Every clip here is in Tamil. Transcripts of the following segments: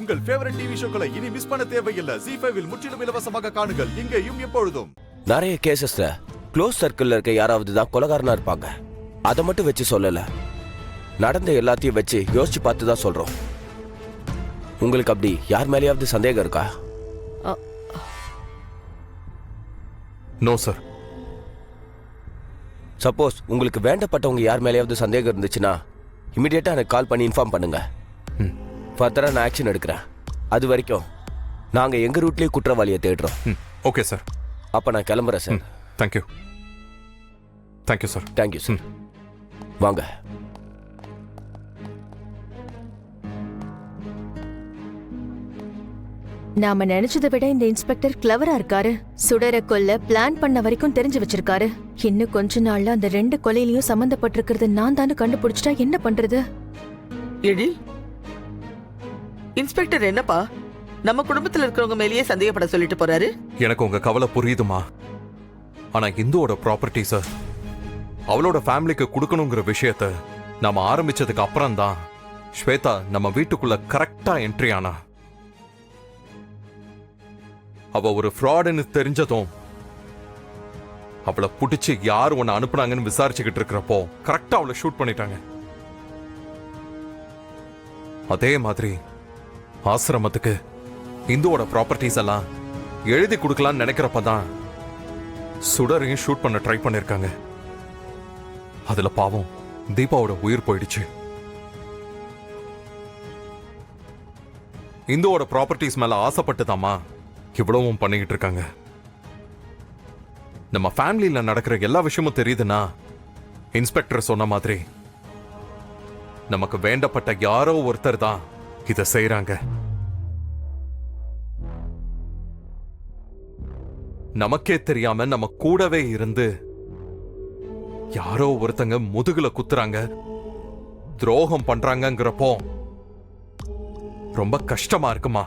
உங்கள் ஃபேவரட் டிவி ஷோக்களை இனி மிஸ் பண்ண தேவையில்லை. ZEE5 இல் முற்றிலும் இலவசமாக காணுங்கள். இங்கேயும் எப்பொழுதும். நிறைய கேசஸ்ல க்ளோஸ் சர்க்கிள்ல இருக்க யாராவது தான் கொலைகாரனா இருப்பாங்க. அதை மட்டும் வச்சு சொல்லல, நடந்த எல்லாத்தையும் வச்சு யோசிச்சு பார்த்து தான் சொல்றோம். உங்களுக்கு அப்படி யார் மேலேயாவது சந்தேகம் இருக்கா? No sir. சப்போஸ் உங்களுக்கு வேண்டப்பட்டவங்க யார் மேலேயாவது சந்தேகம் இருந்துச்சுன்னா இமிடியேட்டா எனக்கு கால் பண்ணி இன்ஃபார்ம் பண்ணுங்க. ஃபர்தரா நான் ஆக்ஷன் எடுக்கிறேன். அது வரைக்கும் நாங்க எங்க ரூட்லயே குற்றவாளியை தேடுறோம். Okay sir. அப்ப நான் கிளம்புறேன் sir. Thank you. Thank you sir. Thank you sir. வாங்க. நாம நினைச்சதை விட இந்த இன்ஸ்பெக்டர் கிளவரா இருக்காரு. சுடர கொல்ல பிளான் பண்ண வரைக்கும் தெரிஞ்சு வச்சிருக்காரு. இன்னும் கொஞ்ச நாள்ல அந்த 2 கொலையிலயும் சம்பந்தப்பட்டிருக்கிறது நான் தானே கண்டுபிடிச்சிட்டா என்ன பண்றது? எழில், இன்ஸ்பெக்டர் என்னப்பா நம்ம குடும்பத்துல இருக்கிறவங்க மேலேயே சந்தேகப்பட சொல்லிட்டு போறாரு? எனக்கு உங்க கவலை புரியுதுமா. ஆனா இந்துவோட ப்ராப்பர்ட்டிஸ அவளோட ஃபேமிலிக்கு கொடுக்கணுங்கிற விஷயத்த நாம ஆரம்பிச்சதுக்கு அப்புறம் தான் ஸ்வேதா நம்ம வீட்டுக்குள்ள கரெக்டா என்ட்ரி ஆனா. அவ ஒரு ஃப்ராடுன்னு தெரிஞ்சதும் அவளை புடிச்சு யார் உன்னை அனுப்புனாங்கன்னு விசாரிச்சுக்கிட்டு இருக்கிறப்போ கரெக்டா அவளை ஷூட் பண்ணிட்டாங்க. அதே மாதிரி ஆசிரமத்துக்கு இந்துவோட ப்ராப்பர்ட்டிஸ் எல்லாம் எழுதி கொடுக்கலான்னு நினைக்கிறப்பதான் சுடரையும் ஷூட் பண்ண ட்ரை பண்ணிருக்காங்க. அதுல பாவம் தீபாவோட உயிர் போயிடுச்சு. இந்துவோட ப்ராப்பர்ட்டிஸ் மேல ஆசைப்பட்டுதாமா இவ்வளவும் பண்ணிக்கிட்டு இருக்காங்க. நம்ம ஃபேமிலியில நடக்கிற எல்லா விஷயமும் தெரியுதுன்னா இன்ஸ்பெக்டர் சொன்ன மாதிரி நமக்கு வேண்டப்பட்ட யாரோ ஒருத்தர் தான் இதை செய்யறாங்க. நமக்கே தெரியாம நம்ம கூடவே இருந்து யாரோ ஒருத்தங்க முதுகுல குத்துறாங்க, துரோகம் பண்றாங்கங்கிறப்போ ரொம்ப கஷ்டமா இருக்குமா?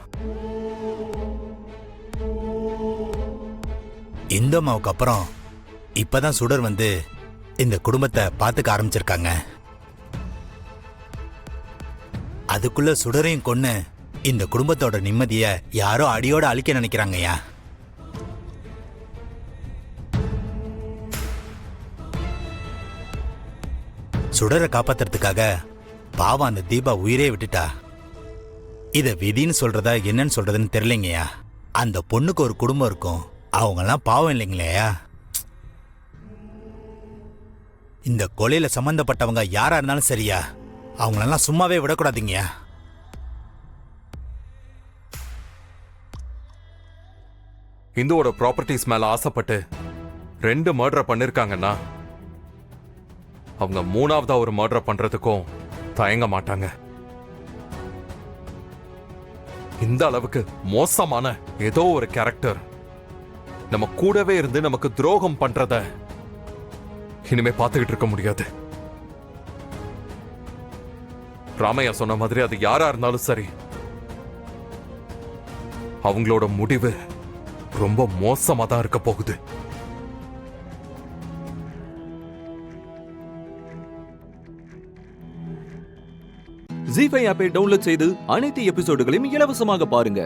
இந்தம்மாவுக்கு அப்புறம் இப்பதான் சுடர் வந்து இந்த குடும்பத்தை பார்த்துக்க ஆரம்பிச்சிருக்காங்க. அதுக்குள்ள சுடரையும் கொன்னு இந்த குடும்பத்தோட நிம்மதிய யாரோ அடியோட அழிக்க நினைக்கிறாங்கய்யா. சுடரை காப்பாத்துறதுக்காக பாவம் அந்த தீபா உயிரே விட்டுட்டா. இத விதின்னு சொல்றதா என்னன்னு சொல்றதுன்னு தெரியலைங்கய்யா. அந்த பொண்ணுக்கு ஒரு குடும்பம் இருக்கும், அவங்கெல்லாம் பாவம் இல்லைங்களேயா. இந்த கொலையில சம்பந்தப்பட்டவங்க யாரா இருந்தாலும் சரியா, அவங்களெல்லாம் சும்மாவே விடக்கூடாதீங்கயா. இந்துவோட ப்ராப்பர்ட்டிஸ் மேல ஆசைப்பட்டு 2 மர்டர் பண்ணிருக்காங்கன்னா அவங்க 3ஆவதா ஒரு மர்டர் பண்றதுக்கும் தயங்க மாட்டாங்க. இந்த அளவுக்கு மோசமான ஏதோ ஒரு கேரக்டர் நம்ம கூடவே இருந்து நமக்கு துரோகம் பண்றத இனிமே பார்த்துக்கிட்டு இருக்க முடியாது. ராமையா சொன்ன மாதிரி அது யாரா இருந்தாலும் சரி, அவங்களோட முடிவு ரொம்ப மோசமா தான் இருக்க போகுது. ZEE5 ஆப்பை டவுன்லோட் செய்து அனைத்து எபிசோடுகளையும் இலவசமாக பாருங்க.